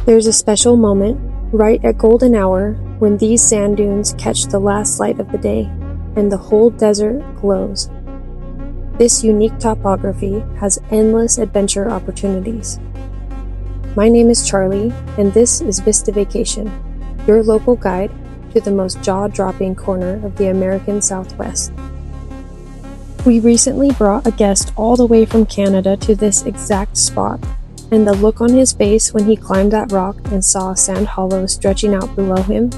There's a special moment, right at golden hour, when these sand dunes catch the last light of the day, and the whole desert glows. This unique topography has endless adventure opportunities. My name is Charlie, and this is Vista Vacation, your local guide to the most jaw-dropping corner of the American Southwest. We recently brought a guest all the way from Canada to this exact spot, and the look on his face when he climbed that rock and saw a sand hollow stretching out below him,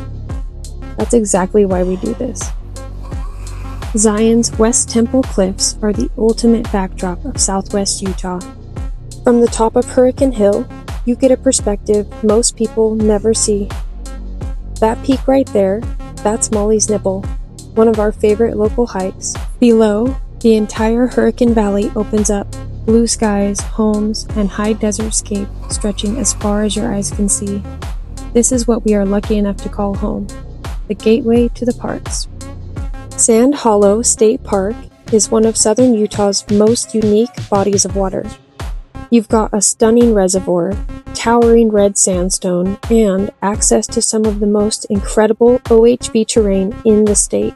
that's exactly why we do this. Zion's West Temple Cliffs are the ultimate backdrop of southwest Utah. From the top of Hurricane Hill, you get a perspective most people never see. That peak right there, that's Molly's Nipple, one of our favorite local hikes. Below, the entire Hurricane Valley opens up, blue skies, homes, and high desert scape stretching as far as your eyes can see. This is what we are lucky enough to call home, the gateway to the parks. Sand Hollow State Park is one of southern Utah's most unique bodies of water. You've got a stunning reservoir, towering red sandstone, and access to some of the most incredible OHV terrain in the state.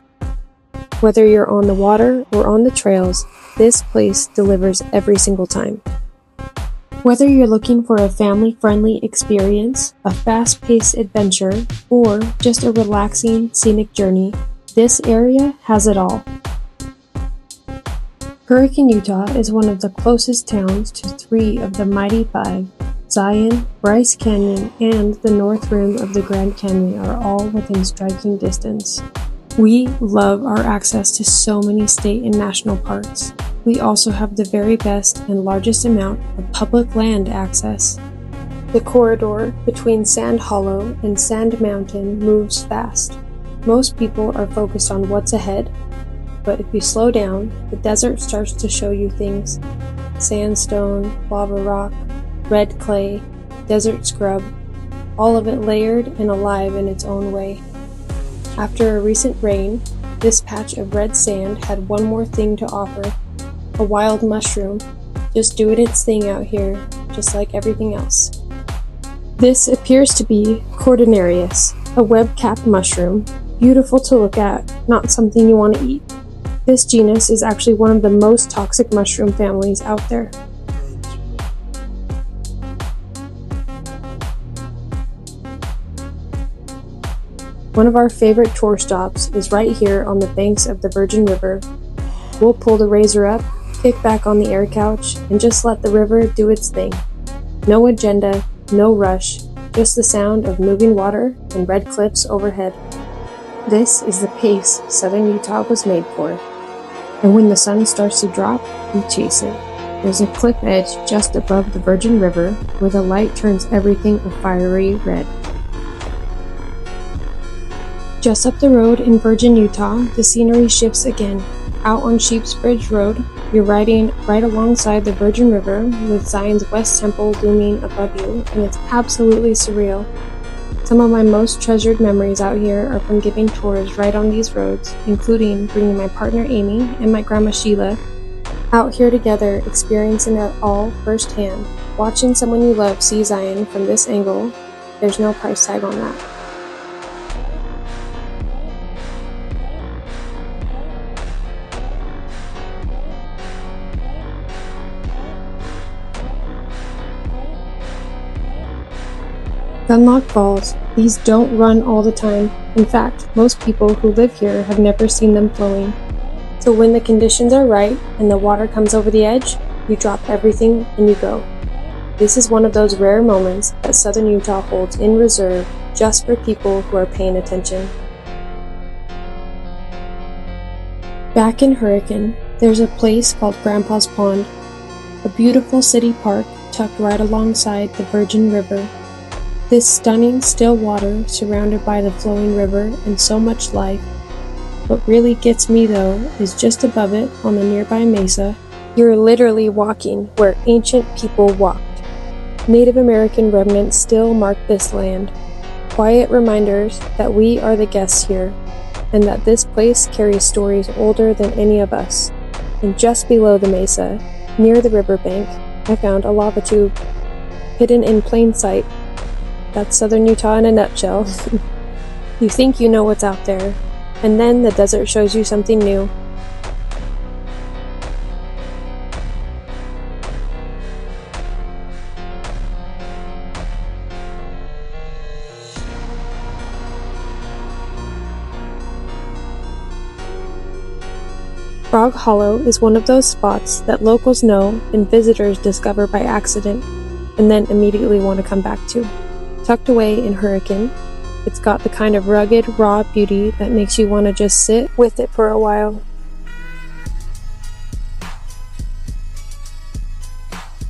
Whether you're on the water or on the trails, this place delivers every single time. Whether you're looking for a family-friendly experience, a fast-paced adventure, or just a relaxing, scenic journey, this area has it all. Hurricane, Utah is one of the closest towns to three of the Mighty Five. Zion, Bryce Canyon, and the North Rim of the Grand Canyon are all within striking distance. We love our access to so many state and national parks. We also have the very best and largest amount of public land access. The corridor between Sand Hollow and Sand Mountain moves fast. Most people are focused on what's ahead, but if you slow down, the desert starts to show you things. Sandstone, lava rock, red clay, desert scrub, all of it layered and alive in its own way. After a recent rain, this patch of red sand had one more thing to offer, a wild mushroom, just doing its thing out here, just like everything else. This appears to be Cordonarius, a web-capped mushroom, beautiful to look at, not something you want to eat. This genus is actually one of the most toxic mushroom families out there. One of our favorite tour stops is right here on the banks of the Virgin River. We'll pull the razor up, kick back on the air couch, and just let the river do its thing. No agenda, no rush, just the sound of moving water and red cliffs overhead. This is the pace southern Utah was made for. And when the sun starts to drop, we chase it. There's a cliff edge just above the Virgin River where the light turns everything a fiery red. Just up the road in Virgin, Utah, the scenery shifts again. Out on Sheep's Bridge Road, you're riding right alongside the Virgin River with Zion's West Temple looming above you, and it's absolutely surreal. Some of my most treasured memories out here are from giving tours right on these roads, including bringing my partner Amy and my grandma Sheila out here together, experiencing it all firsthand. Watching someone you love see Zion from this angle, there's no price tag on that. Gunlock Falls. These don't run all the time. In fact, most people who live here have never seen them flowing. So when the conditions are right and the water comes over the edge, you drop everything and you go. This is one of those rare moments that southern Utah holds in reserve just for people who are paying attention. Back in Hurricane, there's a place called Grandpa's Pond, a beautiful city park tucked right alongside the Virgin River. This stunning still water surrounded by the flowing river and so much life. What really gets me though is just above it on the nearby Mesa, you're literally walking where ancient people walked. Native American remnants still mark this land. Quiet reminders that we are the guests here, and that this place carries stories older than any of us. And just below the Mesa, near the riverbank, I found a lava tube. Hidden in plain sight, that's southern Utah in a nutshell. You think you know what's out there, and then the desert shows you something new. Frog Hollow is one of those spots that locals know and visitors discover by accident, and then immediately want to come back to. Tucked away in Hurricane, it's got the kind of rugged, raw beauty that makes you want to just sit with it for a while.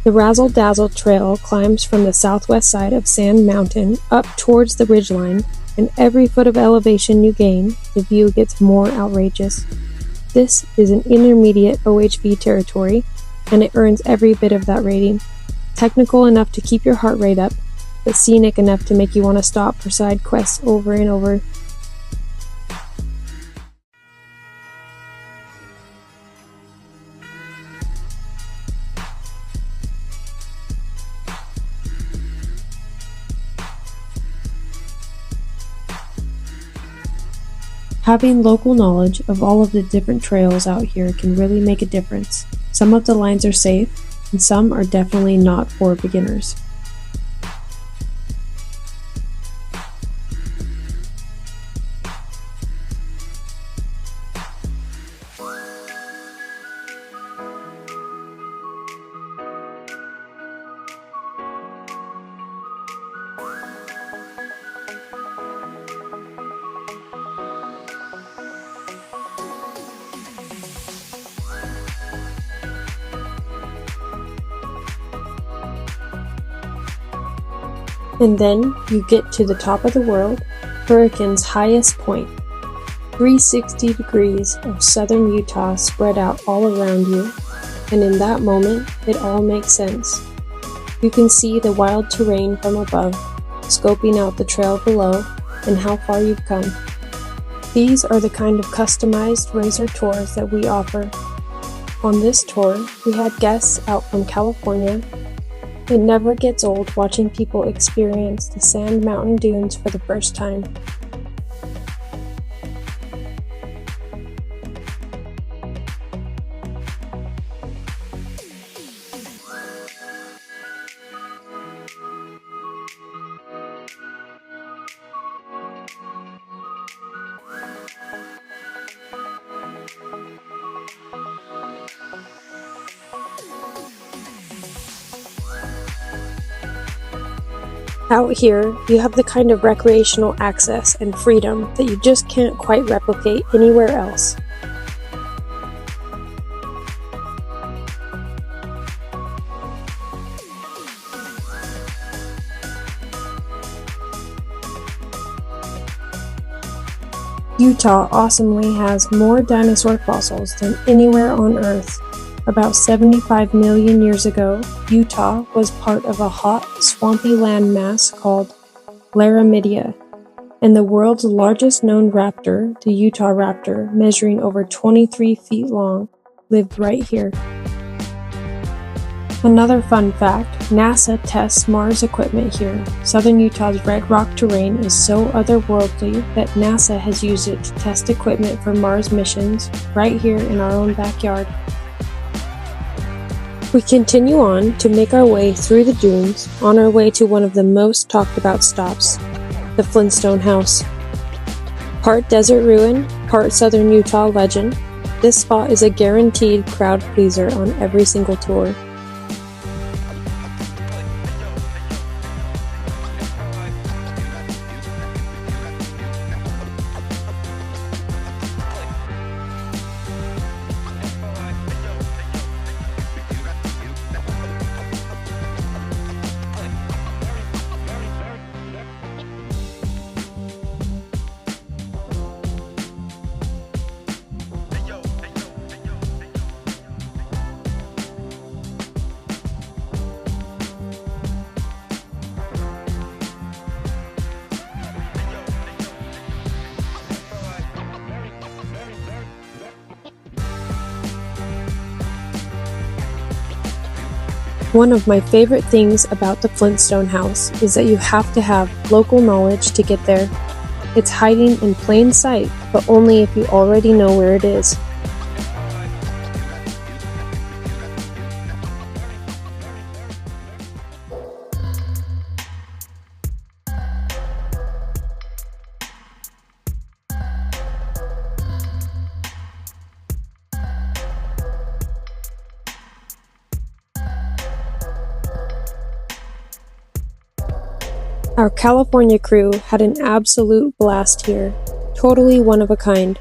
The Razzle Dazzle Trail climbs from the southwest side of Sand Mountain up towards the ridgeline, and every foot of elevation you gain, the view gets more outrageous. This is an intermediate OHV territory, and it earns every bit of that rating. Technical enough to keep your heart rate up, but scenic enough to make you want to stop for side quests over and over. Having local knowledge of all of the different trails out here can really make a difference. Some of the lines are safe, and some are definitely not for beginners. And then you get to the top of the world, Hurricane's highest point. 360 degrees of southern Utah spread out all around you, and in that moment, it all makes sense. You can see the wild terrain from above, scoping out the trail below and how far you've come. These are the kind of customized racer tours that we offer. On this tour, we had guests out from California. It never gets old watching people experience the Sand Mountain dunes for the first time. Out here, you have the kind of recreational access and freedom that you just can't quite replicate anywhere else. Utah awesomely has more dinosaur fossils than anywhere on Earth. About 75 million years ago, Utah was part of a hot, swampy landmass called Laramidia, and the world's largest known raptor, the Utah raptor, measuring over 23 feet long, lived right here. Another fun fact, NASA tests Mars equipment here. Southern Utah's red rock terrain is so otherworldly that NASA has used it to test equipment for Mars missions right here in our own backyard. We continue on to make our way through the dunes on our way to one of the most talked about stops, the Flintstone House. Part desert ruin, part southern Utah legend, this spot is a guaranteed crowd pleaser on every single tour. One of my favorite things about the Flintstone house is that you have to have local knowledge to get there. It's hiding in plain sight, but only if you already know where it is. Our California crew had an absolute blast here, totally one of a kind.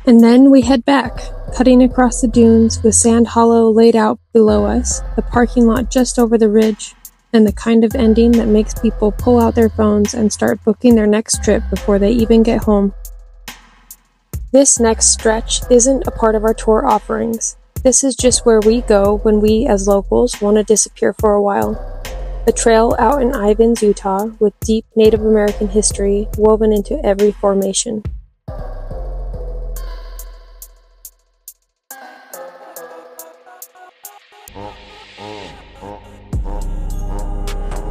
And then we head back, cutting across the dunes with Sand Hollow laid out below us, the parking lot just over the ridge, and the kind of ending that makes people pull out their phones and start booking their next trip before they even get home. This next stretch isn't a part of our tour offerings. This is just where we go when we, as locals, want to disappear for a while. A trail out in Ivins, Utah, with deep Native American history woven into every formation.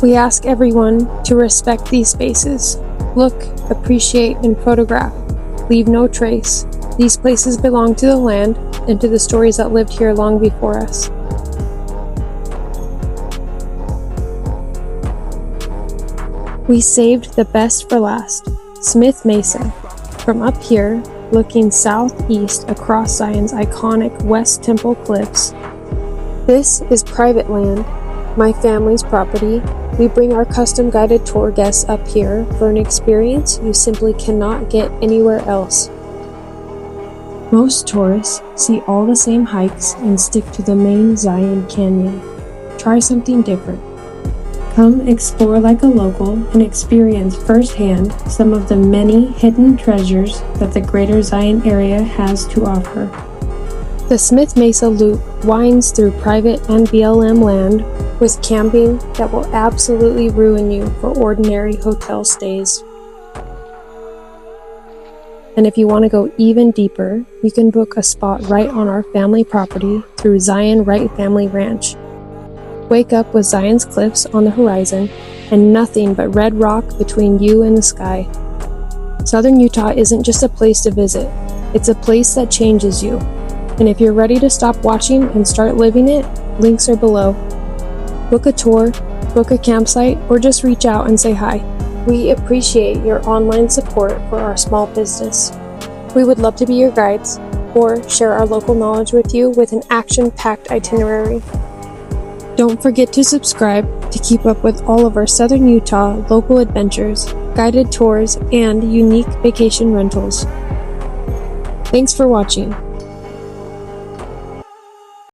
We ask everyone to respect these spaces. Look, appreciate, and photograph. Leave no trace. These places belong to the land and to the stories that lived here long before us. We saved the best for last, Smith Mesa. From up here, looking southeast across Zion's iconic West Temple Cliffs. This is private land, my family's property. We bring our custom guided tour guests up here for an experience you simply cannot get anywhere else. Most tourists see all the same hikes and stick to the main Zion Canyon. Try something different. Come explore like a local and experience firsthand some of the many hidden treasures that the greater Zion area has to offer. The Smith Mesa Loop winds through private and BLM land with camping that will absolutely ruin you for ordinary hotel stays. And if you want to go even deeper, you can book a spot right on our family property through Zion Wright Family Ranch. Wake up with Zion's cliffs on the horizon and nothing but red rock between you and the sky. Southern Utah isn't just a place to visit, it's a place that changes you. And if you're ready to stop watching and start living it, links are below. Book a tour, book a campsite, or just reach out and say hi. We appreciate your online support for our small business. We would love to be your guides or share our local knowledge with you with an action-packed itinerary. Don't forget to subscribe to keep up with all of our Southern Utah local adventures, guided tours, and unique vacation rentals. Thanks for watching.